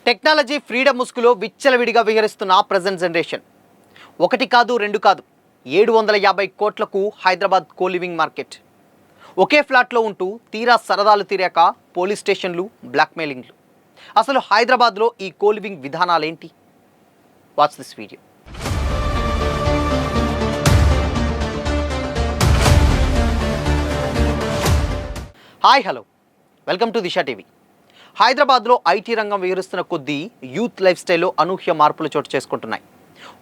Technology freedom ముసుగులో విచ్చలవిడిగా విహరిస్తున్న present generation. ఒకటి కాదు రెండు కాదు 750 కోట్లకు హైదరాబాద్ కోలివింగ్ మార్కెట్. ఒకే ఫ్లాట్లో ఉంటూ తీరా సరదాలు తీరాక పోలీస్ స్టేషన్లు, బ్లాక్మెయిలింగ్లు. అసలు హైదరాబాద్లో ఈ కోలివింగ్ విధానాలేంటి? Watch this video. Hi hello, welcome to Disha TV. హైదరాబాద్లో ఐటీ రంగం విహరిస్తున్న కొద్దీ యూత్ లైఫ్ స్టైల్లో అనూహ్య మార్పులు చోటు చేసుకుంటున్నాయి.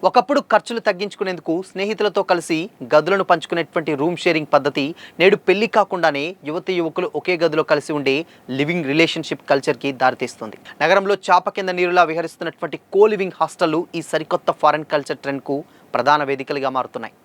ఒకప్పుడు ఖర్చులు తగ్గించుకునేందుకు స్నేహితులతో కలిసి గదులను పంచుకునేటువంటి రూమ్ షేరింగ్ పద్ధతి నేడు పెళ్లి కాకుండానే యువతి యువకులు ఒకే గదిలో కలిసి ఉండే లివింగ్ రిలేషన్షిప్ కల్చర్కి దారితీస్తుంది. నగరంలో చాప కింద నీరులా విహరిస్తున్నటువంటి కోలివింగ్ హాస్టళ్లు ఈ సరికొత్త ఫారెన్ కల్చర్ ట్రెండ్కు ప్రధాన వేదికలుగా మారుతున్నాయి.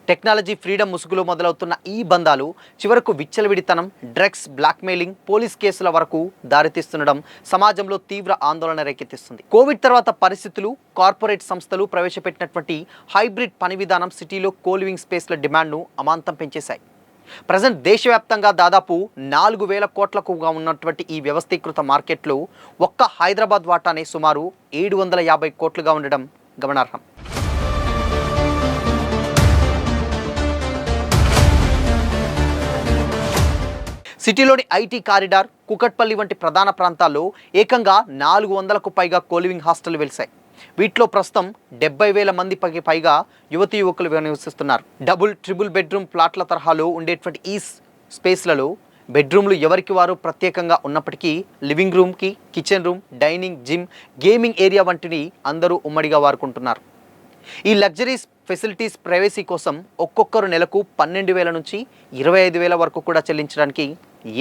టెక్నాలజీ ఫ్రీడమ్ ముసుగులో మొదలవుతున్న ఈ బంధాలు చివరకు విచ్చలవిడితనం, డ్రగ్స్, బ్లాక్మెయిలింగ్, పోలీస్ కేసుల వరకు దారితీస్తుండడం సమాజంలో తీవ్ర ఆందోళన రేకెత్తిస్తుంది. కోవిడ్ తర్వాత పరిస్థితులు, కార్పొరేట్ సంస్థలు ప్రవేశపెట్టినటువంటి హైబ్రిడ్ పని విధానం సిటీలో కోలివింగ్ స్పేస్ల డిమాండ్ను అమాంతం పెంచేశాయి. ప్రజెంట్ దేశవ్యాప్తంగా దాదాపు 4,000 కోట్లకుగా ఉన్నటువంటి ఈ వ్యవస్థీకృత మార్కెట్లో ఒక్క హైదరాబాద్ వాటానే సుమారు 750 కోట్లుగా ఉండడం గమనార్హం. సిటీలోని ఐటీ కారిడార్, కుకట్పల్లి వంటి ప్రధాన ప్రాంతాల్లో ఏకంగా 400కు పైగా కోలివింగ్ హాస్టళ్లు వెలిశాయి. వీటిలో ప్రస్తుతం 70,000 మంది పైగా యువతీ యువకులు నివసిస్తున్నారు. డబుల్, ట్రిపుల్ బెడ్రూమ్ ప్లాట్ల తరహాలో ఉండేటువంటి ఈ స్పేస్లలో బెడ్రూమ్లు ఎవరికి వారు ప్రత్యేకంగా ఉన్నప్పటికీ లివింగ్ రూమ్కి kitchen room, dining, gym, gaming area వంటిని అందరూ ఉమ్మడిగా వాడుకుంటున్నారు. ఈ లగ్జరీస్ ఫెసిలిటీస్ ప్రైవసీ కోసం ఒక్కొక్కరు నెలకు 12,000 నుంచి 25,000 వరకు కూడా చెల్లించడానికి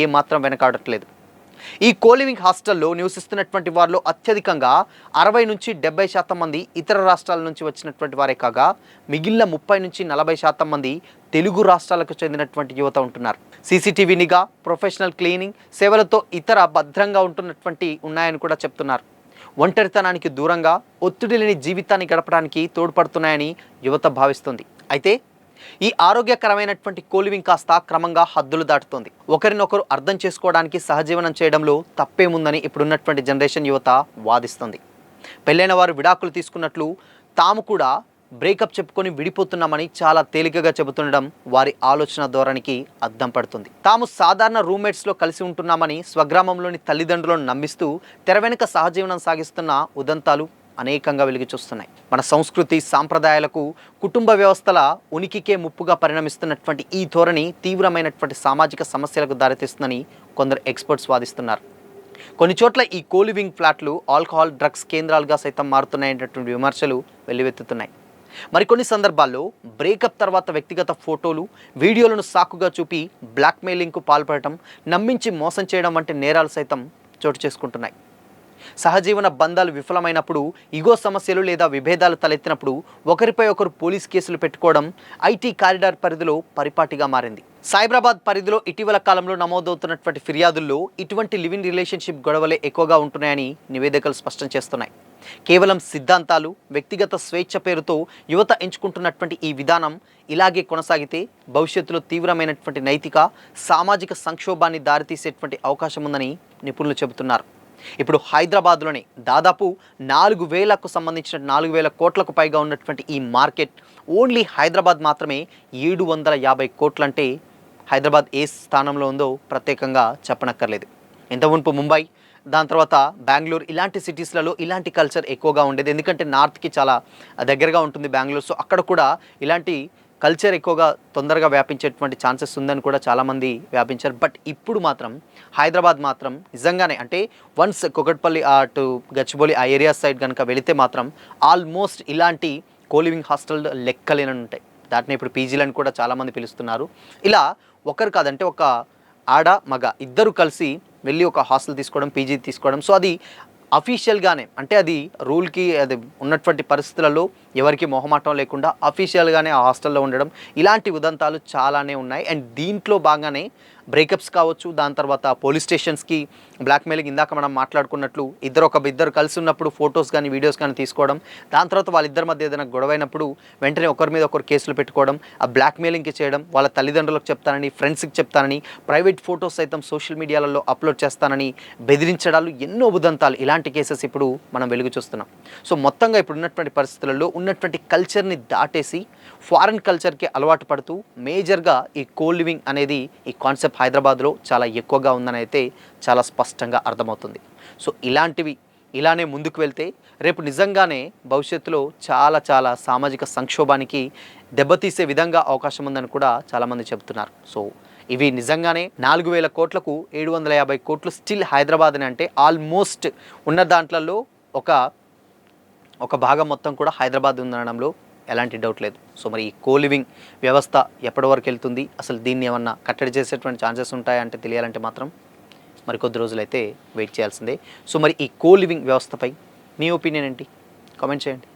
ఏమాత్రం వెనకాడట్లేదు. ఈ కోలివింగ్ హాస్టల్లో నివసిస్తున్నటువంటి వారిలో అత్యధికంగా 60 నుంచి 70% మంది ఇతర రాష్ట్రాల నుంచి వచ్చినటువంటి వారే కాగా మిగిలిన 30 నుంచి 40% మంది తెలుగు రాష్ట్రాలకు చెందినటువంటి యువత ఉంటున్నారు. సీసీటీవీ నిఘా, ప్రొఫెషనల్ క్లీనింగ్ సేవలతో ఇతర భద్రంగా ఉన్నాయని కూడా చెప్తున్నారు. ఒంటరితనానికి దూరంగా ఒత్తిడి లేని జీవితాన్ని గడపడానికి తోడ్పడుతున్నాయని యువత భావిస్తుంది. అయితే ఈ ఆరోగ్యకరమైనటువంటి కోలివింగ్ కాస్త క్రమంగా హద్దులు దాటుతోంది. ఒకరినొకరు అర్థం చేసుకోవడానికి సహజీవనం చేయడంలో తప్పేముందని ఇప్పుడున్నటువంటి జనరేషన్ యువత వాదిస్తుంది. పెళ్ళైన వారు విడాకులు తీసుకున్నట్లు తాము కూడా బ్రేకప్ చెప్పుకొని విడిపోతున్నామని చాలా తేలికగా చెబుతుండడం వారి ఆలోచన ధోరణికి అద్దం పడుతుంది. తాము సాధారణ రూమ్మేట్స్లో కలిసి ఉంటున్నామని స్వగ్రామంలోని తల్లిదండ్రులను నమ్మిస్తూ తెర వెనుక సహజీవనం సాగిస్తున్న ఉదంతాలు అనేకంగా వెలుగు చూస్తున్నాయి. మన సంస్కృతి, సాంప్రదాయాలకు, కుటుంబ వ్యవస్థల ఉనికికే ముప్పుగా పరిణమిస్తున్నటువంటి ఈ ధోరణి తీవ్రమైనటువంటి సామాజిక సమస్యలకు దారితీస్తుందని కొందరు ఎక్స్పర్ట్స్ వాదిస్తున్నారు. కొన్ని చోట్ల ఈ కోలివింగ్ ఫ్లాట్లు ఆల్కహాల్, డ్రగ్స్ కేంద్రాలుగా సైతం మారుతున్నాయనేటువంటి విమర్శలు వెల్లువెత్తుతున్నాయి. మరికొన్ని సందర్భాల్లో బ్రేకప్ తర్వాత వ్యక్తిగత ఫోటోలు, వీడియోలను సాకుగా చూపి బ్లాక్మెయిలింగ్కు పాల్పడటం, నమ్మించి మోసం చేయడం వంటి నేరాలు సైతం చోటు చేసుకుంటున్నాయి. సహజీవన బంధాలు విఫలమైనప్పుడు, ఇగో సమస్యలు లేదా విభేదాలు తలెత్తినప్పుడు ఒకరిపై ఒకరు పోలీస్ కేసులు పెట్టుకోవడం ఐటీ కారిడార్ పరిధిలో పరిపాటిగా మారింది. సైబరాబాద్ పరిధిలో ఇటీవల కాలంలో నమోదవుతున్నటువంటి ఫిర్యాదుల్లో ఇటువంటి లివింగ్ రిలేషన్షిప్ గొడవలే ఎక్కువగా ఉంటున్నాయని నివేదికలు స్పష్టం చేస్తున్నాయి. కేవలం సిద్ధాంతాలు, వ్యక్తిగత స్వేచ్ఛ పేరుతో యువత ఎంచుకుంటున్నటువంటి ఈ విధానం ఇలాగే కొనసాగితే భవిష్యత్తులో తీవ్రమైనటువంటి నైతిక, సామాజిక సంక్షోభాన్ని దారితీసేటువంటి అవకాశం ఉందని నిపుణులు చెబుతున్నారు. ఇప్పుడు హైదరాబాద్లోనే దాదాపు 4,000కు సంబంధించిన 4,000 కోట్లకు పైగా ఉన్నటువంటి ఈ మార్కెట్ ఓన్లీ హైదరాబాద్ మాత్రమే 750 కోట్లంటే హైదరాబాద్ ఏ స్థానంలో ఉందో ప్రత్యేకంగా చెప్పనక్కర్లేదు. ఇంత మునుపు ముంబై, దాని తర్వాత బెంగళూరు ఇలాంటి సిటీస్లలో ఇలాంటి కల్చర్ ఎక్కువగా ఉండేది. ఎందుకంటే నార్త్కి చాలా దగ్గరగా ఉంటుంది బెంగళూరు. సో అక్కడ కూడా ఇలాంటి కల్చర్ ఎక్కువగా తొందరగా వ్యాపించేటువంటి ఛాన్సెస్ ఉందని కూడా చాలామంది వ్యాపించారు. బట్ ఇప్పుడు మాత్రం హైదరాబాద్ మాత్రం నిజంగానే అంటే వన్స్ కుకట్పల్లి అటు గచ్చిబౌలి ఆ ఏరియా సైడ్ కనుక వెళితే మాత్రం ఆల్మోస్ట్ ఇలాంటి కోలివింగ్ హాస్టల్ లెక్కలేనని ఉంటాయి. దాటిని ఇప్పుడు పీజీలని కూడా చాలామంది పిలుస్తున్నారు. ఇలా ఒకరు కాదంటే ఒక ఆడ మగ ఇద్దరు కలిసి వెళ్ళి ఒక హాస్టల్ తీసుకోవడం, పీజీ తీసుకోవడం. సో అది అఫీషియల్గానే అంటే అది రూల్కి అది ఉన్నటువంటి పరిస్థితులలో ఎవరికి మొహమాటం లేకుండా అఫీషియల్గానే ఆ హాస్టల్లో ఉండడం, ఇలాంటి ఉదంతాలు చాలానే ఉన్నాయి. అండ్ దీంట్లో బాగానే బ్రేకప్స్ కావచ్చు, దాని తర్వాత పోలీస్ స్టేషన్స్కి బ్లాక్మెయిలింగ్, ఇందాక మనం మాట్లాడుకున్నట్లు ఇద్దరు కలిసి ఉన్నప్పుడు ఫొటోస్ కానీ వీడియోస్ కానీ తీసుకోవడం, దాని తర్వాత వాళ్ళిద్దరి మధ్య ఏదైనా గొడవైనప్పుడు వెంటనే ఒకరి మీద ఒకరు కేసులు పెట్టుకోవడం, ఆ బ్లాక్మెయిలింగ్కి చేయడం, వాళ్ళ తల్లిదండ్రులకు చెప్తానని, ఫ్రెండ్స్కి చెప్తానని, ప్రైవేట్ ఫొటోస్ సైతం సోషల్ మీడియాలలో అప్లోడ్ చేస్తానని బెదిరించడాలు, ఎన్నో ఉదంతాలు, ఇలాంటి కేసెస్ ఇప్పుడు మనం వెలుగు చూస్తున్నాం. సో మొత్తంగా ఇప్పుడు ఉన్నటువంటి పరిస్థితులలో ఉన్నటువంటి కల్చర్ని దాటేసి ఫారిన్ కల్చర్కి అలవాటు పడుతూ మేజర్గా ఈ కో లివింగ్ అనేది ఈ కాన్సెప్ట్ హైదరాబాద్లో చాలా ఎక్కువగా ఉందని అయితే చాలా స్పష్టంగా అర్థమవుతుంది. సో ఇలానే ముందుకు వెళ్తే రేపు నిజంగానే భవిష్యత్తులో చాలా సామాజిక సంక్షోభానికి దెబ్బతీసే విధంగా అవకాశం ఉందని కూడా చాలామంది చెబుతున్నారు. సో ఇవి నిజంగానే 4,000 కోట్లకు 750 కోట్లు స్టిల్ హైదరాబాద్ అని అంటే ఆల్మోస్ట్ ఉన్న దాంట్లలో ఒక భాగం మొత్తం కూడా హైదరాబాద్ ఉందనడంలో ఎలాంటి డౌట్ లేదు. సో మరి ఈ కో లివింగ్ వ్యవస్థ ఎప్పటి వరకు వెళ్తుంది, అసలు దీన్ని ఏమన్నా కట్టడి చేసేటువంటి ఛాన్సెస్ ఉంటాయంటే తెలియాలంటే మాత్రం మరి కొద్ది రోజులైతే వెయిట్ చేయాల్సిందే. సో మరి ఈ కో లివింగ్ వ్యవస్థపై మీ ఒపీనియన్ ఏంటి? కామెంట్ చేయండి.